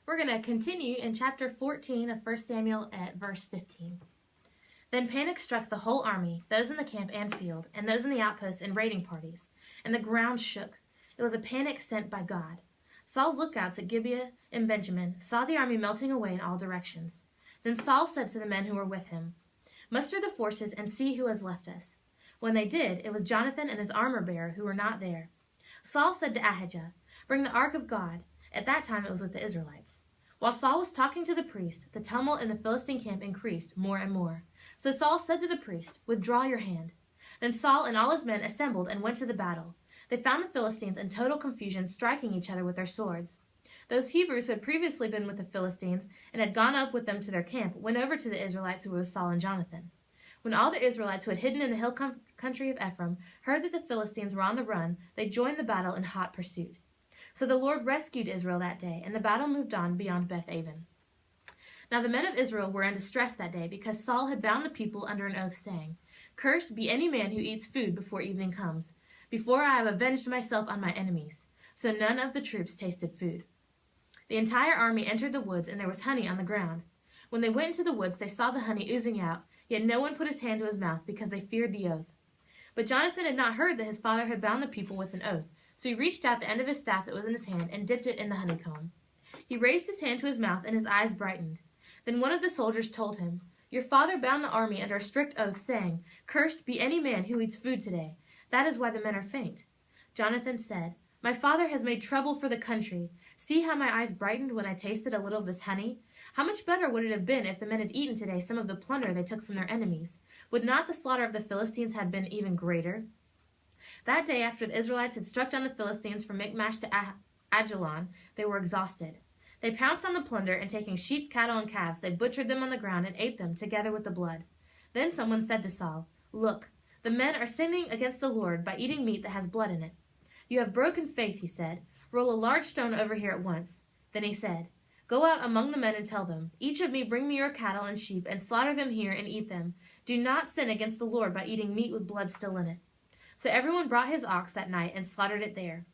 We're going to continue in chapter 14 of 1 Samuel at verse 15. Then panic struck the whole army, those in the camp and field, and those in the outposts and raiding parties, and the ground shook. It was a panic sent by God. Saul's lookouts at Gibeah and Benjamin saw the army melting away in all directions. Then Saul said to the men who were with him, "Muster the forces and see who has left us." When they did, it was Jonathan and his armor-bearer who were not there. Saul said to Ahijah, "Bring the ark of God." At that time it was with the Israelites. While Saul was talking to the priest, the tumult in the Philistine camp increased more and more. So Saul said to the priest, "Withdraw your hand." Then Saul and all his men assembled and went to the battle. They found the Philistines in total confusion, striking each other with their swords. Those Hebrews who had previously been with the Philistines and had gone up with them to their camp went over to the Israelites who were with Saul and Jonathan. When all the Israelites who had hidden in the hill country of Ephraim heard that the Philistines were on the run, they joined the battle in hot pursuit. So the Lord rescued Israel that day, and the battle moved on beyond Beth-aven. Now the men of Israel were in distress that day, because Saul had bound the people under an oath, saying, "Cursed be any man who eats food before evening comes, before I have avenged myself on my enemies." So none of the troops tasted food. The entire army entered the woods, and there was honey on the ground. When they went into the woods, they saw the honey oozing out, yet no one put his hand to his mouth, because they feared the oath. But Jonathan had not heard that his father had bound the people with an oath, so he reached out the end of his staff that was in his hand and dipped it in the honeycomb. He raised his hand to his mouth, and his eyes brightened. Then one of the soldiers told him, "Your father bound the army under a strict oath, saying, 'Cursed be any man who eats food today.' That is why the men are faint." Jonathan said, "My father has made trouble for the country. See how my eyes brightened when I tasted a little of this honey? How much better would it have been if the men had eaten today some of the plunder they took from their enemies? Would not the slaughter of the Philistines have been even greater?" That day, after the Israelites had struck down the Philistines from Michmash to Ajalon, they were exhausted. They pounced on the plunder, and taking sheep, cattle, and calves, they butchered them on the ground and ate them, together with the blood. Then someone said to Saul, "Look, the men are sinning against the Lord by eating meat that has blood in it." "You have broken faith," he said. "Roll a large stone over here at once." Then he said, "Go out among the men and tell them, 'Each of me bring me your cattle and sheep, and slaughter them here and eat them. Do not sin against the Lord by eating meat with blood still in it.'" So everyone brought his ox that night and slaughtered it there.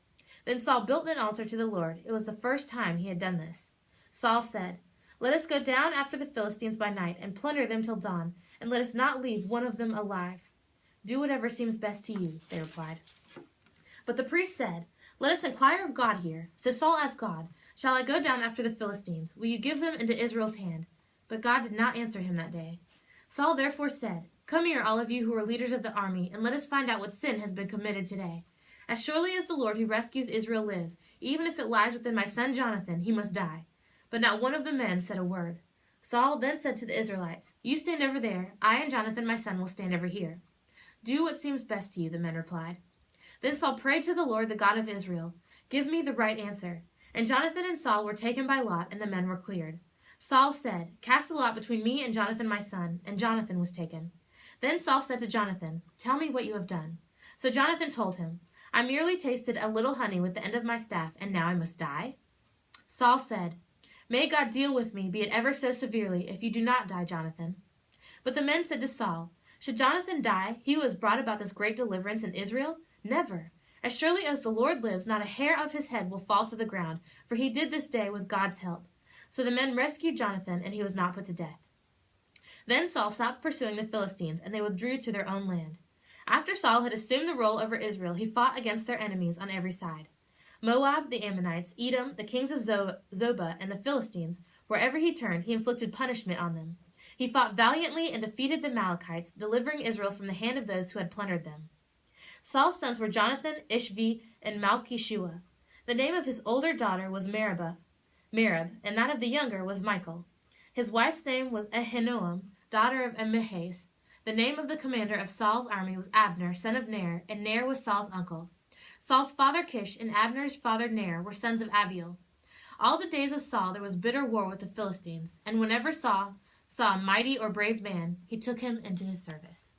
Then Saul built an altar to the Lord. It was the first time he had done this. Saul said, "Let us go down after the Philistines by night and plunder them till dawn, and let us not leave one of them alive." "Do whatever seems best to you," they replied. But the priest said, "Let us inquire of God here." So Saul asked God, "Shall I go down after the Philistines? Will you give them into Israel's hand?" But God did not answer him that day. Saul therefore said, "Come here, all of you who are leaders of the army, and let us find out what sin has been committed today. As surely as the Lord who rescues Israel lives, even if it lies within my son Jonathan, he must die." But not one of the men said a word. Saul then said to the Israelites, "You stand over there, I and Jonathan my son will stand over here." "Do what seems best to you," the men replied. Then Saul prayed to the Lord, the God of Israel, "Give me the right answer." And Jonathan and Saul were taken by lot, and the men were cleared. Saul said, "Cast the lot between me and Jonathan my son," and Jonathan was taken. Then Saul said to Jonathan, "Tell me what you have done." So Jonathan told him, "I merely tasted a little honey with the end of my staff, and now I must die?" Saul said, "May God deal with me, be it ever so severely, if you do not die, Jonathan." But the men said to Saul, "Should Jonathan die, he who has brought about this great deliverance in Israel? Never! As surely as the Lord lives, not a hair of his head will fall to the ground, for he did this day with God's help." So the men rescued Jonathan, and he was not put to death. Then Saul stopped pursuing the Philistines, and they withdrew to their own land. After Saul had assumed the rule over Israel, he fought against their enemies on every side. Moab, the Ammonites, Edom, the kings of Zobah, and the Philistines, wherever he turned, he inflicted punishment on them. He fought valiantly and defeated the Amalekites, delivering Israel from the hand of those who had plundered them. Saul's sons were Jonathan, Ishvi, and Malchishua. The name of his older daughter was Merab, and that of the younger was Michal. His wife's name was Ahinoam, daughter of Ammihais. The name of the commander of Saul's army was Abner, son of Ner, and Ner was Saul's uncle. Saul's father Kish and Abner's father Ner were sons of Abiel. All the days of Saul there was bitter war with the Philistines, and whenever Saul saw a mighty or brave man, he took him into his service.